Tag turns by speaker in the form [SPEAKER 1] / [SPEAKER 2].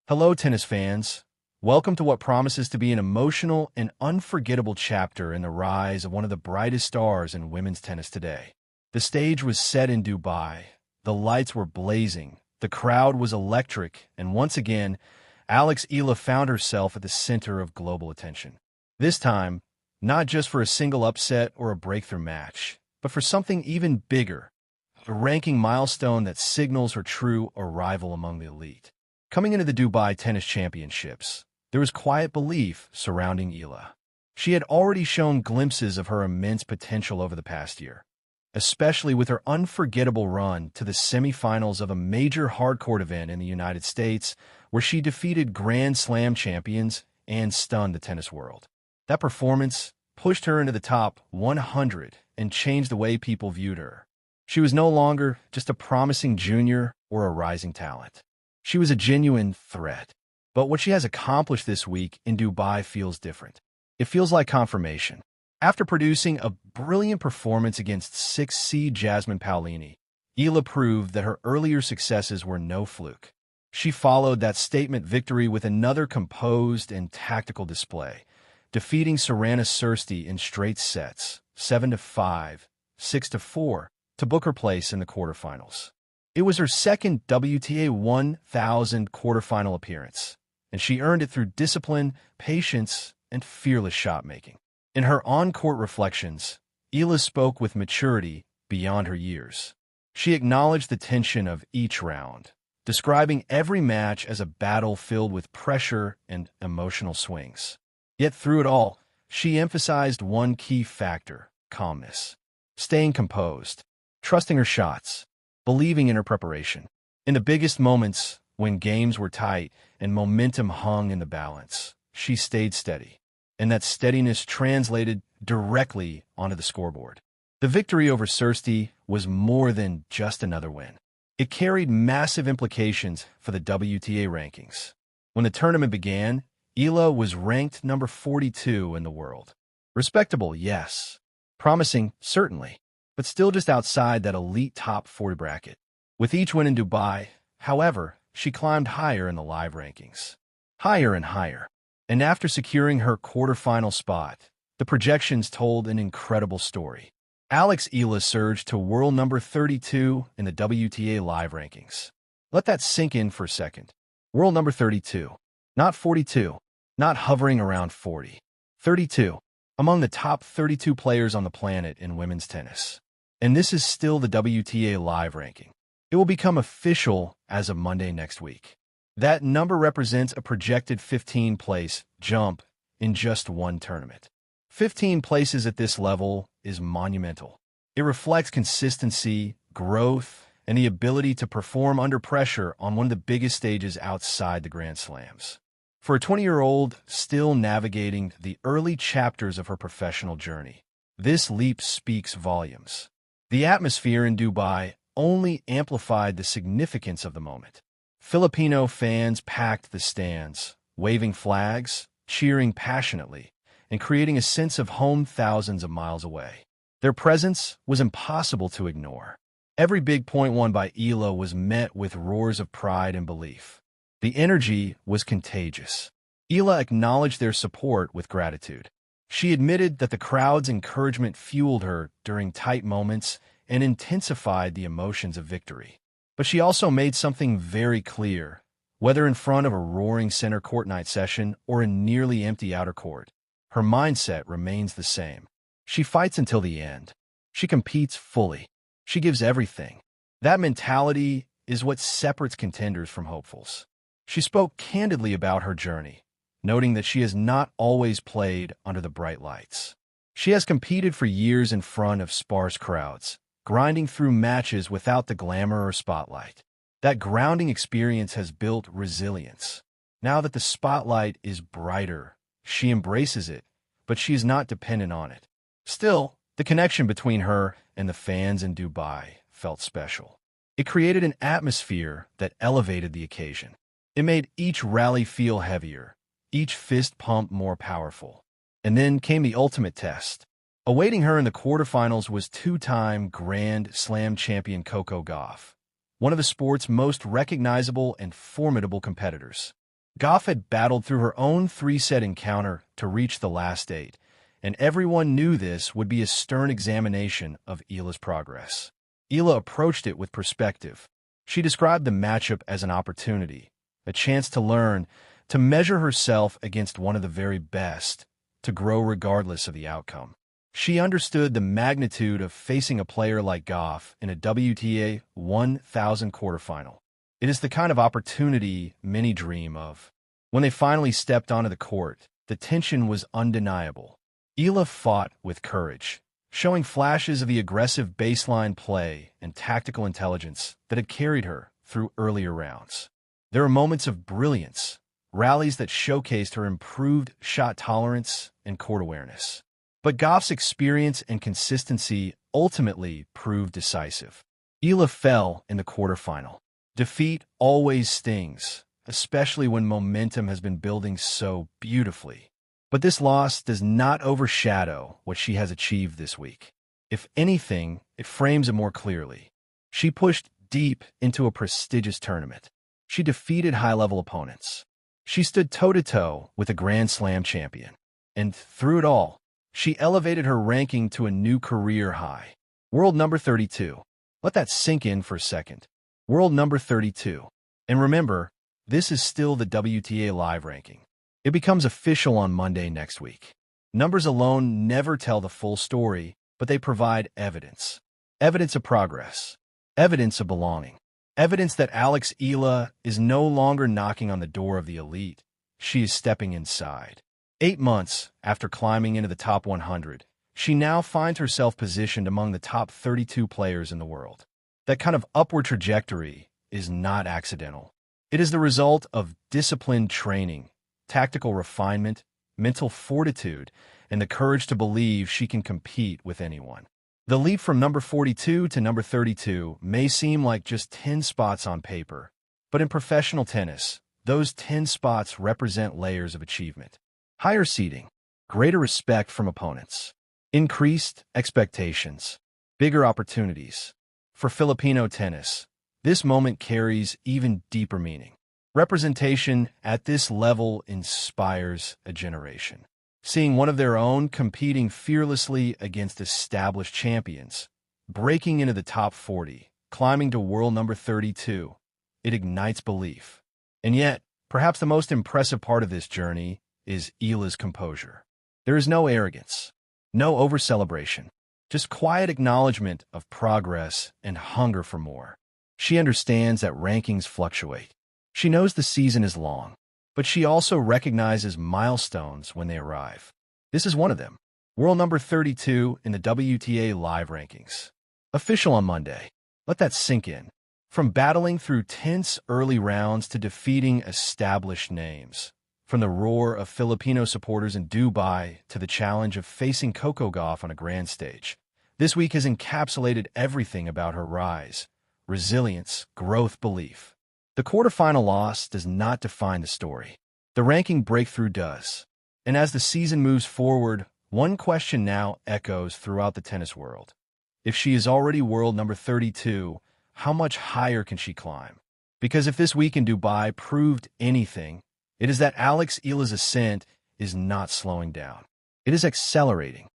[SPEAKER 1] Hello, tennis fans. Welcome to what promises to be an emotional and unforgettable chapter in the rise of one of the brightest stars in women's tennis today. The stage was set in Dubai. The lights were blazing. The crowd was electric. And once again, Alex Eala found herself at the center of global attention. This time, not just for a single upset or a breakthrough match, but for something even bigger, a ranking milestone that signals her true arrival among the elite. Coming into the Dubai Tennis Championships, there was quiet belief surrounding Eala. She had already shown glimpses of her immense potential over the past year, especially with her unforgettable run to the semifinals of a major hardcourt event in the United States, where she defeated Grand Slam champions and stunned the tennis world. That performance pushed her into the top 100 and changed the way people viewed her. She was no longer just a promising junior or a rising talent. She was a genuine threat. But what she has accomplished this week in Dubai feels different. It feels like confirmation. After producing a brilliant performance against 6-seed Jasmine Paolini, Eala proved that her earlier successes were no fluke. She followed that statement victory with another composed and tactical display, defeating Sorana Cirstea in straight sets, 7-5, 6-4, to book her place in the quarterfinals. It was her second WTA 1000 quarterfinal appearance, and she earned it through discipline, patience, and fearless shot-making. In her on-court reflections, Eala spoke with maturity beyond her years. She acknowledged the tension of each round, describing every match as a battle filled with pressure and emotional swings. Yet through it all, she emphasized one key factor: calmness, staying composed, trusting her shots, believing in her preparation. In the biggest moments, when games were tight and momentum hung in the balance, she stayed steady, and that steadiness translated directly onto the scoreboard. The victory over Cirstea was more than just another win. It carried massive implications for the WTA rankings. When the tournament began, Eala was ranked number 42 in the world. Respectable, yes. Promising, certainly, but still just outside that elite top 40 bracket. With each win in Dubai, however, she climbed higher in the live rankings. Higher and higher. And after securing her quarterfinal spot, the projections told an incredible story. Alex Eala surged to world number 32 in the WTA live rankings. Let that sink in for a second. World number 32. Not 42. Not hovering around 40. 32. Among the top 32 players on the planet in women's tennis. And this is still the WTA live ranking. It will become official as of Monday next week. That number represents a projected 15-place jump in just one tournament. 15 places at this level is monumental. It reflects consistency, growth, and the ability to perform under pressure on one of the biggest stages outside the Grand Slams. For a 20-year-old still navigating the early chapters of her professional journey, this leap speaks volumes. The atmosphere in Dubai only amplified the significance of the moment. Filipino fans packed the stands, waving flags, cheering passionately, and creating a sense of home thousands of miles away. Their presence was impossible to ignore. Every big point won by Eala was met with roars of pride and belief. The energy was contagious. Eala acknowledged their support with gratitude. She admitted that the crowd's encouragement fueled her during tight moments and intensified the emotions of victory. But she also made something very clear. Whether in front of a roaring center court night session or a nearly empty outer court, her mindset remains the same. She fights until the end. She competes fully. She gives everything. That mentality is what separates contenders from hopefuls. She spoke candidly about her journey, noting that she has not always played under the bright lights. She has competed for years in front of sparse crowds, grinding through matches without the glamour or spotlight. That grounding experience has built resilience. Now that the spotlight is brighter, she embraces it, but she is not dependent on it. Still, the connection between her and the fans in Dubai felt special. It created an atmosphere that elevated the occasion. It made each rally feel heavier, each fist pump more powerful. And then came the ultimate test. Awaiting her in the quarterfinals was two-time Grand Slam champion Coco Gauff, one of the sport's most recognizable and formidable competitors. Gauff had battled through her own three-set encounter to reach the last eight, and everyone knew this would be a stern examination of Eala's progress. Eala approached it with perspective. She described the matchup as an opportunity, a chance to learn, to measure herself against one of the very best, to grow regardless of the outcome. She understood the magnitude of facing a player like Gauff in a WTA 1000 quarterfinal. It is the kind of opportunity many dream of. When they finally stepped onto the court, the tension was undeniable. Eala fought with courage, showing flashes of the aggressive baseline play and tactical intelligence that had carried her through earlier rounds. There were moments of brilliance, rallies that showcased her improved shot tolerance and court awareness. But Gauff's experience and consistency ultimately proved decisive. Eala fell in the quarterfinal. Defeat always stings, especially when momentum has been building so beautifully. But this loss does not overshadow what she has achieved this week. If anything, it frames it more clearly. She pushed deep into a prestigious tournament. She defeated high-level opponents. She stood toe-to-toe with a Grand Slam champion. And through it all, she elevated her ranking to a new career high. World number 32. Let that sink in for a second. World number 32. And remember, this is still the WTA live ranking. It becomes official on Monday next week. Numbers alone never tell the full story, but they provide evidence. Evidence of progress. Evidence of belonging. Evidence that Alex Eala is no longer knocking on the door of the elite. She is stepping inside. 8 months after climbing into the top 100, she now finds herself positioned among the top 32 players in the world. That kind of upward trajectory is not accidental. It is the result of disciplined training, tactical refinement, mental fortitude, and the courage to believe she can compete with anyone. The leap from number 42 to number 32 may seem like just 10 spots on paper, but in professional tennis, those 10 spots represent layers of achievement. Higher seeding, greater respect from opponents, increased expectations, bigger opportunities. For Filipino tennis, this moment carries even deeper meaning. Representation at this level inspires a generation. Seeing one of their own competing fearlessly against established champions, breaking into the top 40, climbing to world number 32, it ignites belief. And yet, perhaps the most impressive part of this journey is Eala's composure. There is no arrogance, no over-celebration, just quiet acknowledgement of progress and hunger for more. She understands that rankings fluctuate. She knows the season is long, but she also recognizes milestones when they arrive. This is one of them. World number 32 in the WTA live rankings. Official on Monday. Let that sink in. From battling through tense early rounds to defeating established names. From the roar of Filipino supporters in Dubai to the challenge of facing Coco Gauff on a grand stage, this week has encapsulated everything about her rise, resilience, growth, belief. The quarterfinal loss does not define the story. The ranking breakthrough does. And as the season moves forward, one question now echoes throughout the tennis world. If she is already world number 32, how much higher can she climb? Because if this week in Dubai proved anything, it is that Alex Eala's ascent is not slowing down. It is accelerating.